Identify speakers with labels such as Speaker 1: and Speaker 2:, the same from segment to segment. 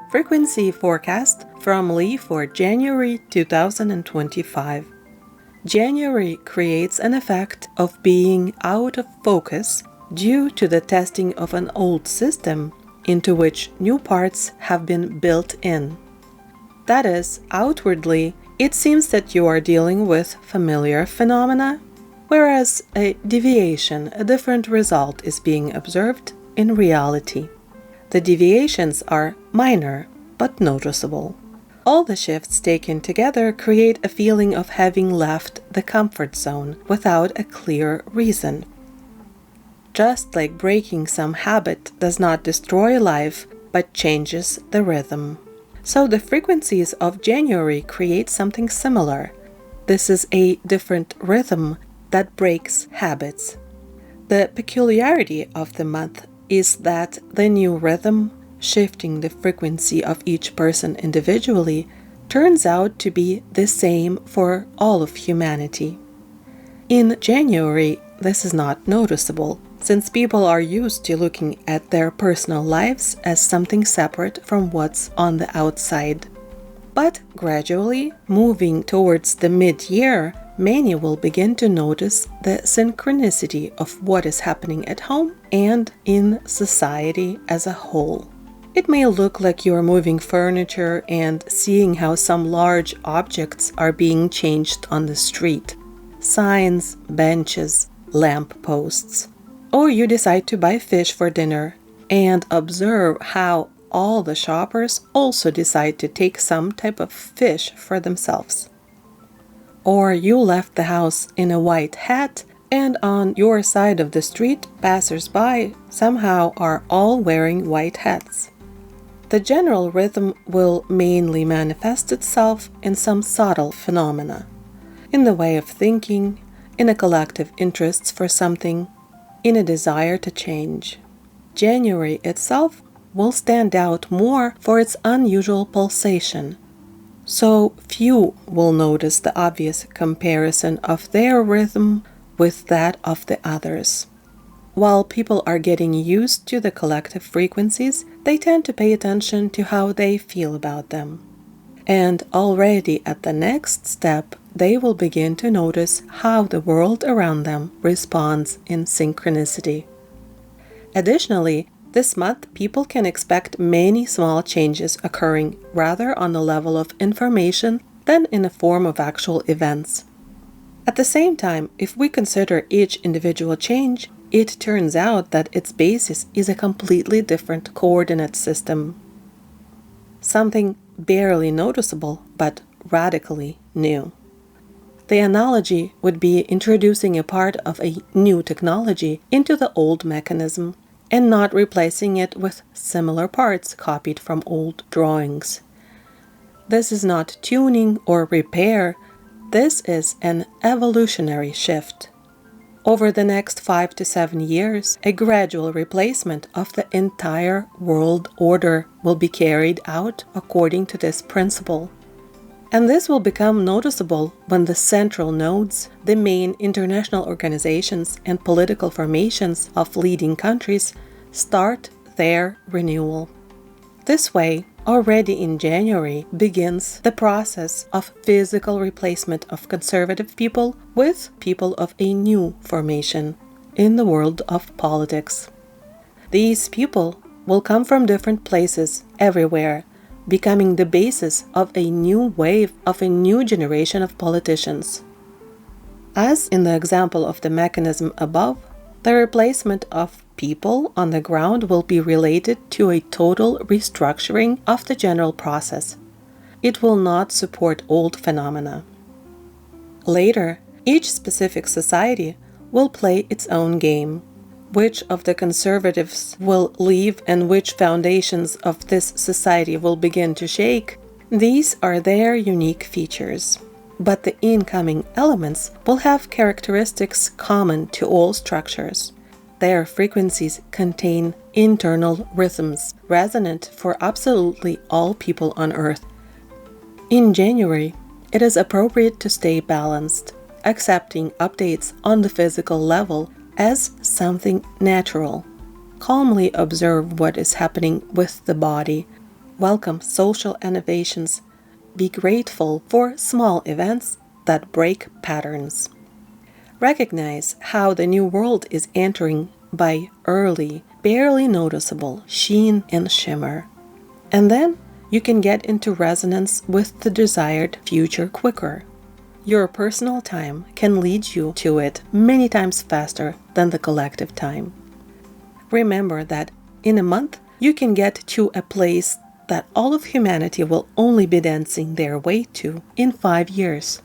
Speaker 1: Frequency forecast from Lee for January 2025. January creates an effect of being out of focus due to the testing of an old system into which new parts have been built in. That is, outwardly, it seems that you are dealing with familiar phenomena, whereas a deviation, a different result, is being observed in reality. The deviations are minor but noticeable. All the shifts taken together create a feeling of having left the comfort zone without a clear reason. Just like breaking some habit does not destroy life but changes the rhythm. So the frequencies of January create something similar. This is a different rhythm that breaks habits. The peculiarity of the month is that the new rhythm, shifting the frequency of each person individually, turns out to be the same for all of humanity. In January, this is not noticeable, since people are used to looking at their personal lives as something separate from what's on the outside. But gradually, moving towards the mid-year, many will begin to notice the synchronicity of what is happening at home and in society as a whole. It may look like you are moving furniture and seeing how some large objects are being changed on the street. Signs, benches, lamp posts. Or you decide to buy fish for dinner and observe how all the shoppers also decide to take some type of fish for themselves. Or you left the house in a white hat, and on your side of the street, passers-by somehow are all wearing white hats. The general rhythm will mainly manifest itself in some subtle phenomena, in the way of thinking, in a collective interest for something, in a desire to change. January itself will stand out more for its unusual pulsation. So few will notice the obvious comparison of their rhythm with that of the others. While people are getting used to the collective frequencies, they tend to pay attention to how they feel about them. And already at the next step, they will begin to notice how the world around them responds in synchronicity. Additionally, this month, people can expect many small changes occurring rather on the level of information than in the form of actual events. At the same time, if we consider each individual change, it turns out that its basis is a completely different coordinate system. Something barely noticeable, but radically new. The analogy would be introducing a part of a new technology into the old mechanism, and not replacing it with similar parts copied from old drawings. This is not tuning or repair, this is an evolutionary shift. Over the next 5 to 7 years, a gradual replacement of the entire world order will be carried out according to this principle. And this will become noticeable when the central nodes, the main international organizations and political formations of leading countries start their renewal. This way, already in January, begins the process of physical replacement of conservative people with people of a new formation in the world of politics. These people will come from different places everywhere, becoming the basis of a new wave of a new generation of politicians. As in the example of the mechanism above, the replacement of people on the ground will be related to a total restructuring of the general process. It will not support old phenomena. Later, each specific society will play its own game. Which of the conservatives will leave and which foundations of this society will begin to shake, these are their unique features. But the incoming elements will have characteristics common to all structures. Their frequencies contain internal rhythms, resonant for absolutely all people on Earth. In January, it is appropriate to stay balanced, accepting updates on the physical level as something natural. Calmly observe what is happening with the body. Welcome social innovations. Be grateful for small events that break patterns. Recognize how the new world is entering by early, barely noticeable sheen and shimmer. And then you can get into resonance with the desired future quicker. Your personal time can lead you to it many times faster than the collective time. Remember that in a month, you can get to a place that all of humanity will only be dancing their way to in 5 years.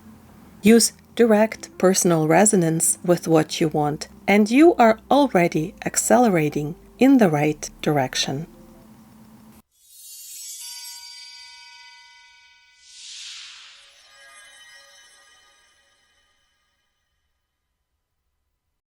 Speaker 1: Use direct personal resonance with what you want, and you are already accelerating in the right direction.